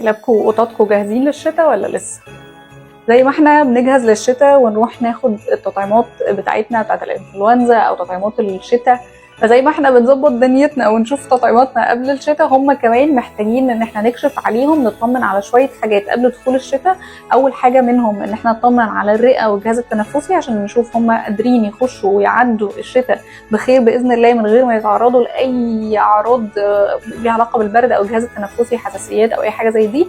كلابكم وقططكم جاهزين للشتاء ولا لسه؟ زي ما احنا بنجهز للشتاء ونروح ناخد التطعيمات بتاعتنا بتاعت الانفلونزا او تطعيمات الشتاء، فزي ما احنا بنظبط دنيتنا ونشوف تطعيماتنا قبل الشتاء، هم كمان محتاجين ان احنا نكشف عليهم، نطمن على شويه حاجات قبل دخول الشتاء. اول حاجه منهم ان احنا نطمن على الرئه والجهاز التنفسي عشان نشوف هم قادرين يخشوا ويعدوا الشتاء بخير باذن الله من غير ما يتعرضوا لاي اعراض ليها علاقه بالبرد او الجهاز التنفسي، حساسيات او اي حاجه زي دي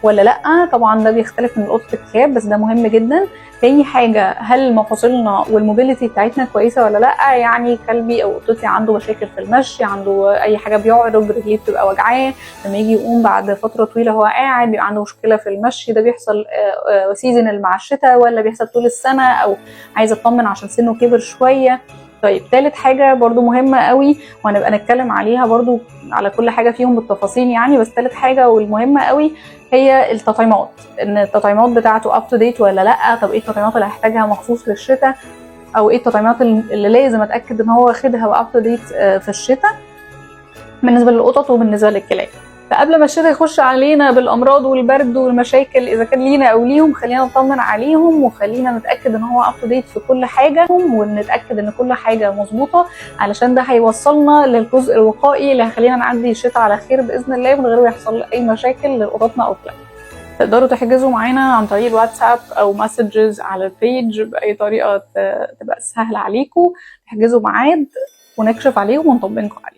ولا لا. طبعا ده بيختلف من القطط للكلاب بس ده مهم جدا. تاني حاجه، هل مفاصلنا والموبيليتي بتاعتنا كويسه ولا لا؟ يعني كلبي او قطتي عنده مشاكل في المشي، عنده اي حاجه بيعرج، رجليه بتبقى وجعاه، لما يجي يقوم بعد فتره طويله هو قاعد بيبقى عنده مشكله في المشي، ده بيحصل سيزونال مع الشتاء ولا بيحصل طول السنه؟ او عايزه اطمن عشان سنه كبر شويه. طيب تالت حاجة برضو مهمة قوي وهنبقى نتكلم عليها برضو على كل حاجة فيهم بالتفاصيل يعني، بس تالت حاجة والمهمة قوي هي التطعيمات، ان التطعيمات بتاعته اب تو ديت ولا لا. طب ايه التطعيمات اللي هحتاجها مخصوص للشتاء، او ايه التطعيمات اللي لازم اتاكد ان هو واخدها واب تو ديت في الشتاء بالنسبه للقطط وبالنسبه للكلاب. فقبل ما الشتاء يخش علينا بالامراض والبرد والمشاكل اذا كان لينا او ليهم، خلينا نطمن عليهم وخلينا نتاكد ان هو اب تو ديت في كل حاجه، ونتاكد ان كل حاجه مظبوطه، علشان ده هيوصلنا للجزء الوقائي اللي هيخلينا نعدي الشتاء على خير باذن الله من غير ما يحصل اي مشاكل لقططنا او كلابنا. تقدروا تحجزوا معانا عن طريق الواتساب او مسجز على البيج باي طريقه تبقى سهله عليكم، تحجزوا ميعاد ونكشف عليهم ونطمنكم عليه.